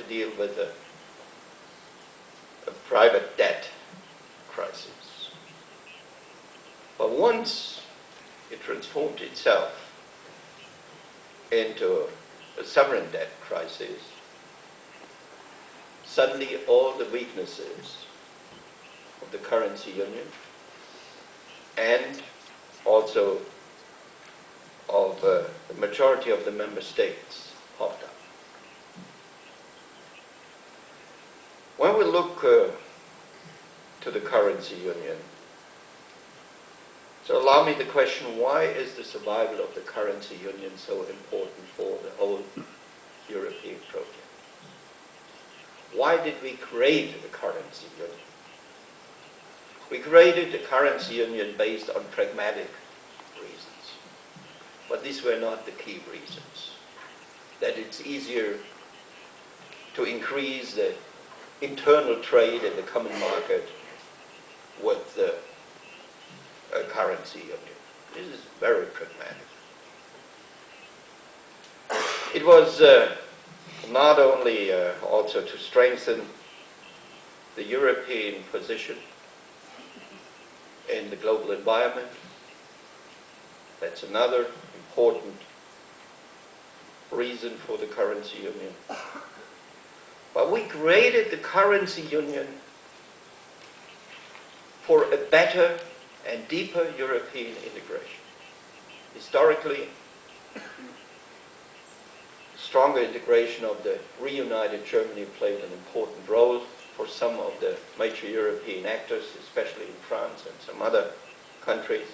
deal with a private debt crisis. But once it transformed itself into a sovereign debt crisis, suddenly all the weaknesses of the currency union and also of the majority of the member states popped up. When we look to the currency union, so allow me the question, why is the survival of the currency union so important for the whole European project? Why did we create the currency union? We created the currency union based on pragmatic reasons. But these were not the key reasons. That it's easier to increase the internal trade in the common market with the currency union. This is very pragmatic. It was not only also to strengthen the European position in the global environment. That's another important reason for the currency union. But we created the currency union for a better and deeper European integration. Historically, stronger integration of the reunited Germany played an important role for some of the major European actors, especially in France and some other countries.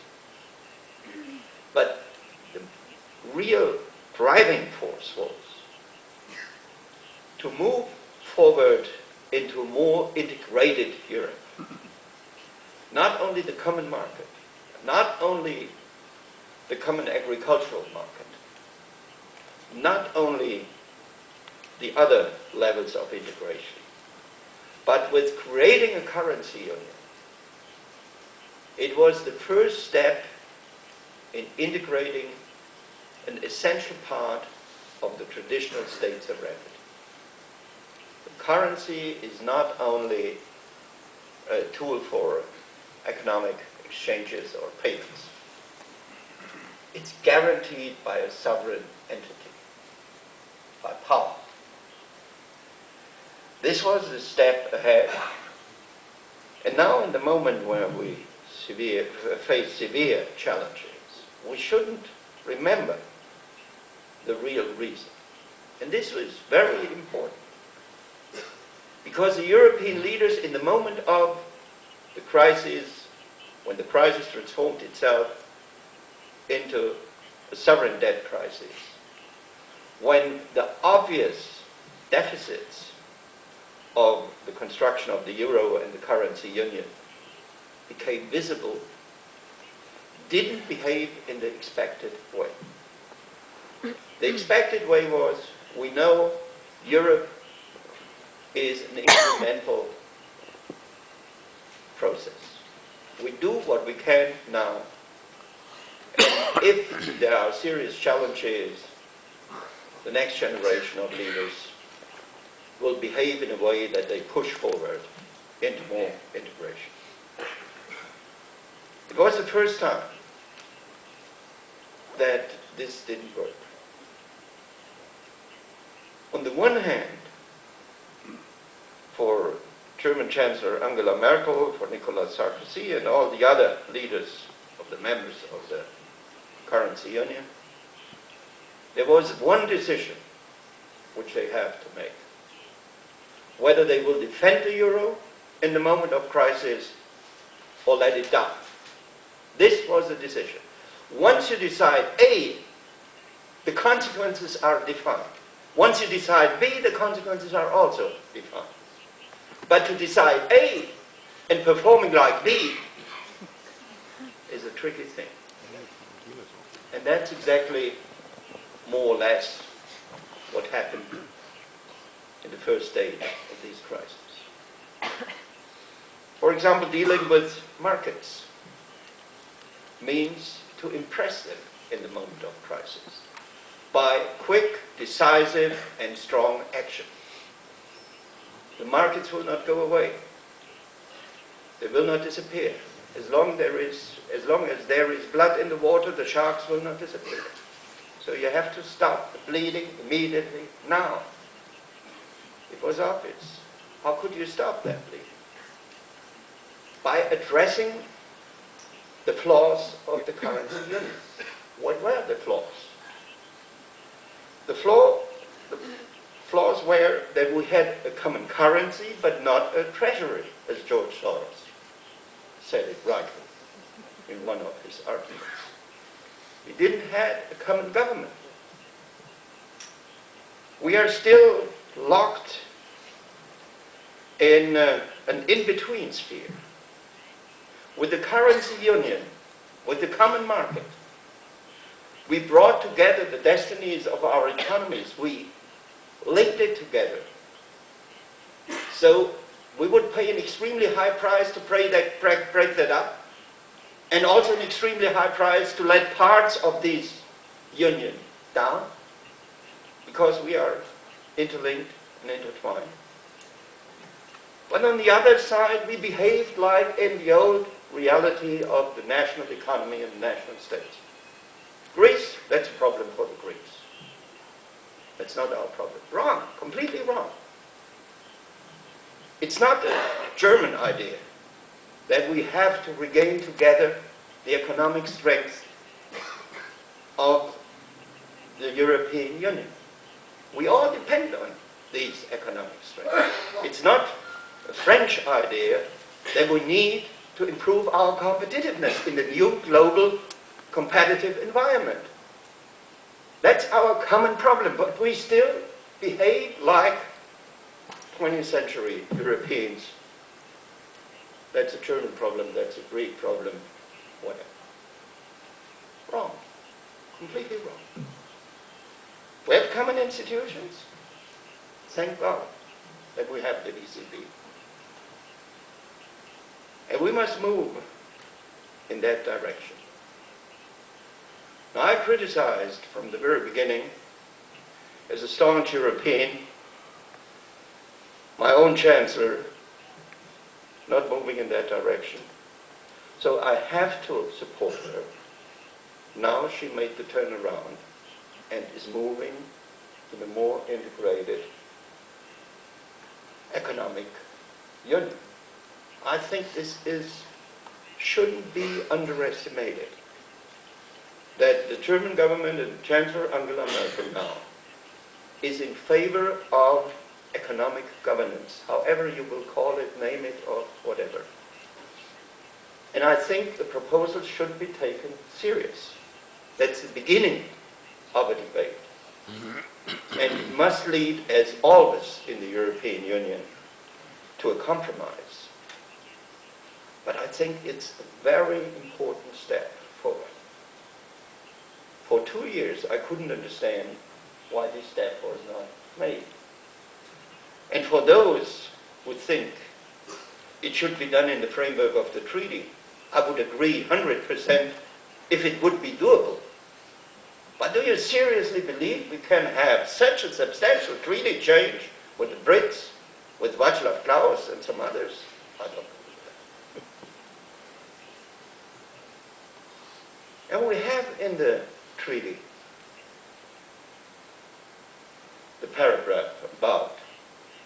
But the real driving force was to move forward into a more integrated Europe. Not only the common market, not only the common agricultural market, not only the other levels of integration, but with creating a currency union. It was the first step in integrating an essential part of the traditional states of revenue. The currency is not only a tool for economic exchanges or payments. It's guaranteed by a sovereign entity, by power. This was a step ahead. And now in the moment where we face severe challenges, we shouldn't remember the real reason. And this was very important. Because the European leaders in the moment of the crisis, when the crisis transformed itself into a sovereign debt crisis, when the obvious deficits of the construction of the euro and the currency union became visible, didn't behave in the expected way. The expected way was, we know Europe is an incremental process. We do what we can now. And if there are serious challenges, the next generation of leaders will behave in a way that they push forward into more integration. It was the first time that this didn't work. On the one hand, for German Chancellor Angela Merkel, for Nicolas Sarkozy, and all the other leaders of the members of the currency union, there was one decision which they have to make. Whether they will defend the euro in the moment of crisis or let it die. This was the decision. Once you decide A, the consequences are defined. Once you decide B, the consequences are also defined. But to decide A and performing like B is a tricky thing. And that's exactly more or less what happened in the first stage of these crises. For example, dealing with markets means to impress them in the moment of crisis by quick, decisive, and strong action. The markets will not go away. They will not disappear. As long as there is blood in the water, the sharks will not disappear. So you have to stop the bleeding immediately, now. It was obvious. How could you stop that bleeding? By addressing the flaws of the currency union. What were the flaws? The flaws were that we had a common currency, but not a treasury, as George Soros said it rightly in one of his arguments. We didn't have a common government. We are still locked in an in-between sphere. With the currency union, with the common market, we brought together the destinies of our economies. We linked it together. So we would pay an extremely high price to break that up, and also an extremely high price to let parts of this union down, because we are interlinked and intertwined. But on the other side, we behaved like in the old reality of the national economy and the national states. Greece, that's a problem for the Greeks. That's not our problem. Wrong, completely wrong. It's not a German idea that we have to regain together the economic strength of the European Union. We all depend on these economic strengths. It's not a French idea that we need to improve our competitiveness in the new global competitive environment. That's our common problem, but we still behave like 20th century Europeans. That's a German problem, that's a Greek problem, whatever. Wrong. Completely wrong. We have common institutions. Thank God that we have the ECB. And we must move in that direction. Now, I criticized from the very beginning, as a staunch European, my own chancellor not moving in that direction. So I have to support her. Now she made the turnaround and is moving in a more integrated economic union. I think this shouldn't be underestimated. That the German government and Chancellor Angela Merkel now is in favor of economic governance, however you will call it, name it, or whatever. And I think the proposal should be taken serious. That's the beginning of a debate. And it must lead, as always in the European Union, to a compromise. But I think it's a very important step forward. For 2 years, I couldn't understand why this step was not made. And for those who think it should be done in the framework of the treaty, I would agree 100% if it would be doable. But do you seriously believe we can have such a substantial treaty change with the Brits, with Václav Klaus and some others? I don't believe that. And we have in the treaty the paragraph about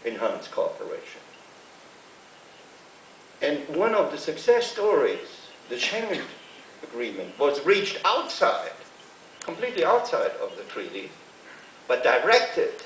enhanced cooperation. And one of the success stories, the Schengen Agreement, was reached outside, completely outside of the treaty, but directed